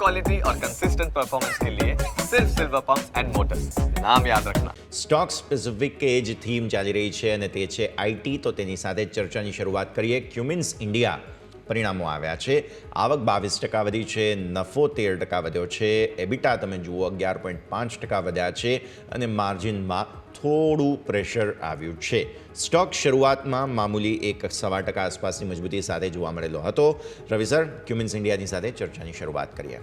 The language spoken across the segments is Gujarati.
क्वालिटी और कंसिस्टेंट परफॉर्मेंस के लिए सिर्फ सिल्वर पंप्स एंड मोटर्स, नाम याद रखना। સ્ટોક સ્પેસિફિક એ જ થીમ ચાલી રહી છે અને તે છે આઈટી. તો તેની સાથે ચર્ચાની શરૂઆત કરીએ. ક્યુમિન્સ ઇન્ડિયા પરિણામો આવ્યા છે. આવક 22% વધી છે, નફો 13% વધ્યો છે, એબિટા તમે જુઓ 11.5% વધ્યા છે અને માર્જિનમાં થોડું પ્રેશર આવ્યું છે. સ્ટોક શરૂઆતમાં મામૂલી 1.25% આસપાસની મજબૂતી સાથે જોવા મળેલો હતો. રવિ સર, ક્યુમિન્સ ઇન્ડિયાની સાથે ચર્ચાની શરૂઆત કરીએ.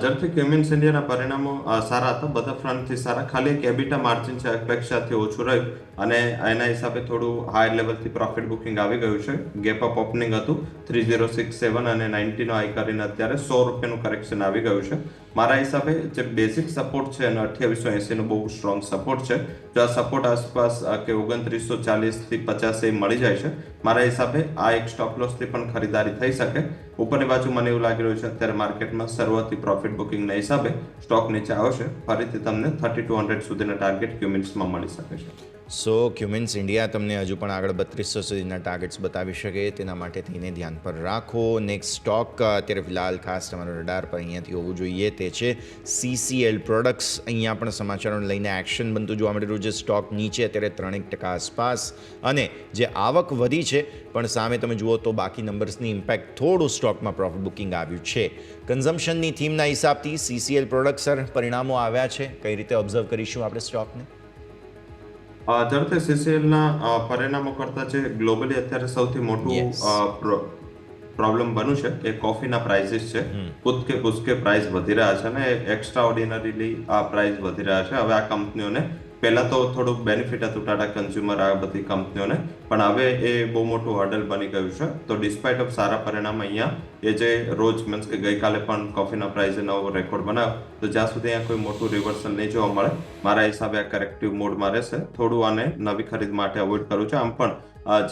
ઝડપથી ક્યુમિન્સ ઇન્ડિયાના પરિણામો સારા હતા, બધા ફ્રન્ટથી સારા. ખાલી એક એબિટા માર્જિન છે અપેક્ષાથી ઓછું રહ્યું અને એના હિસાબે થોડું હાયર લેવલથી પ્રોફિટ બુકિંગ આવી ગયું છે. ગેપ અપ ઓપનિંગ હતું 3067 અને 90નો હાઈ કરીને અત્યારે 100 રૂપિયાનું કરેક્શન આવી ગયું છે. મારા હિસાબે જે બેઝિક સપોર્ટ છે અને 2880નો બહુ સ્ટ્રોંગ સપોર્ટ છે. જો આ સપોર્ટ આસપાસ કે 2940થી 50 એ મળી જાય છે, મારા હિસાબે આ એક સ્ટોપ લોસથી પણ ખરીદારી થઈ શકે. ઉપરની બાજુ મને એવું લાગી રહ્યું છે અત્યારે માર્કેટમાં શરૂઆતી પ્રોફિટ બુકિંગના હિસાબે સ્ટોક નીચે આવશે. ફરીથી તમને 3200 સુધીના ટાર્ગેટ ક્યુમિન્સમાં મળી શકે છે. સો ક્યુમિન્સ ઇન્ડિયા તમને હજુ પણ આગળ 3200 સુધીના ટાર્ગેટ્સ બતાવી શકે, તેના માટે થઈને ધ્યાન પર રાખો. નેક્સ્ટ સ્ટોક અત્યારે ફિલહાલ ખાસ તમારો રડાર પર અહીંયાથી હોવું જોઈએ, તે છે CCL પ્રોડક્ટ્સ. અહીંયા પણ સમાચારોને લઈને એક્શન બનતું જોવા મળી રહ્યું છે. સ્ટોક નીચે અત્યારે 3% આસપાસ અને જે આવક વધી છે પણ સામે તમે જુઓ તો બાકી નંબર્સની ઇમ્પેક્ટ થોડું સ્ટોકમાં પ્રોફિટ બુકિંગ આવ્યું છે. કન્ઝમ્પશનની થીમના હિસાબથી CCL પ્રોડક્ટ્સ સર પરિણામો આવ્યા છે, કઈ રીતે ઓબ્ઝર્વ કરીશું આપણે સ્ટોકને? ઝડપથી CCLના પરિણામો કરતા જે ગ્લોબલી અત્યારે સૌથી મોટું પ્રોબ્લેમ બન્યું છે એ કોફીના પ્રાઇસીસ છે. કૂદકે ભૂસકે પ્રાઇસ વધી રહ્યા છે અને એક્સ્ટ્રા ઓર્ડિનરીલી આ પ્રાઇસ વધી રહ્યા છે. હવે આ કંપનીઓને પહેલા તો થોડું બેનિફિટ હતું ટાટા કન્ઝ્યુમર આ બધી કંપનીઓને, પણ હવે એ બહુ મોટું હર્ડલ બની ગયું છે. તો ડિસ્પાઇટ ઓફ સારા પરિણામ અહીંયા એ જે રોજ મીન્સ કે ગઈકાલે પણ કોફીના પ્રાઇસે નવો રેકોર્ડ બનાવ્યો, તો જ્યાં સુધી અહીંયા કોઈ મોટું રિવર્સલ નહીં જોવા મળે, મારા હિસાબે આ કરેક્ટિવ મોડમાં રહેશે. થોડું આને નવી ખરીદ માટે અવોઇડ કરું છું. આમ પણ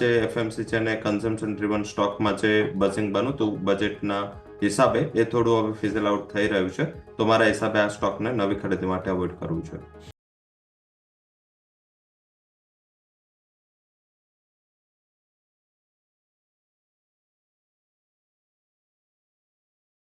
જે FMC છે ને કન્ઝમ્પશન ડ્રીવન સ્ટોકમાં જે બઝિંગ બન્યું હતું બજેટના હિસાબે એ થોડું હવે ફિઝલ આઉટ થઈ રહ્યું છે. તો મારા હિસાબે આ સ્ટોકને નવી ખરીદી માટે અવોઇડ કરવું છે.